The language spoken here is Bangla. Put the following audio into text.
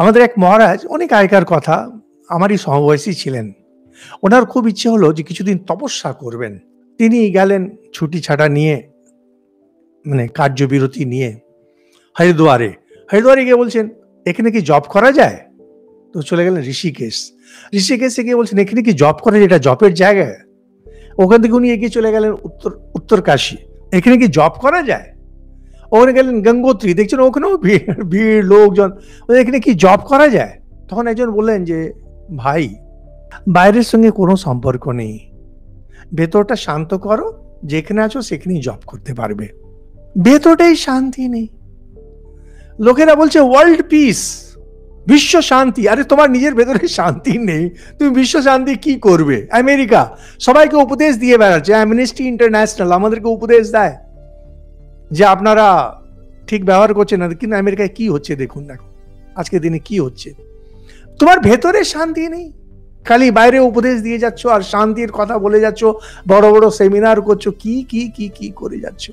আমাদের এক মহারাজ অনেক আগেকার কথা, আমারই সমবয়সী ছিলেন। ওনার খুব ইচ্ছে হলো যে কিছুদিন তপস্যা করবেন। তিনি গেলেন ছুটি ছাটা নিয়ে, মানে কার্যবিরতি নিয়ে হরিদ্বারে। হরিদ্বারে গিয়ে বলছেন, এখানে কি জব করা যায়? তো চলে গেলেন ঋষিকেশ। ঋষিকেশে গিয়ে বলছেন, এখানে কি জব করা যায়? এটা জবের জায়গা। ওখান থেকে উনি এগিয়ে চলে গেলেন উত্তরকাশী। এখানে কি জব করা যায়? ওখানে গেলেন গঙ্গোত্রী, দেখছেন ওখানেও ভিড় ভিড় লোকজন। এখানে কি জব করা যায়? তখন একজন বললেন যে, ভাই, বাইরের সঙ্গে কোনো সম্পর্ক নেই, ভেতরটা শান্ত করো, যেখানে আছো সেখানেই জব করতে পারবে। ভেতরটাই শান্তি নেই। লোকেরা বলছে ওয়ার্ল্ড পিস, বিশ্ব শান্তি। আরে তোমার নিজের ভেতরে শান্তি নেই, তুমি বিশ্ব শান্তি কি করবে? আমেরিকা সবাইকে উপদেশ দিয়ে বেড়াচ্ছে, অ্যামনেস্টি ইন্টারন্যাশনাল আমাদেরকে উপদেশ দেয় যে আপনারা ঠিক ব্যবহার করছেন না, কিন্তু আমেরিকায় কি হচ্ছে দেখুন, দেখো আজকের দিনে কি হচ্ছে। তোমার ভেতরে শান্তি নেই, খালি বাইরে উপদেশ দিয়ে যাচ্ছ আর শান্তির কথা বলে যাচ্ছ, বড় বড় সেমিনার করছো, কি কি কি কি করে যাচ্ছ।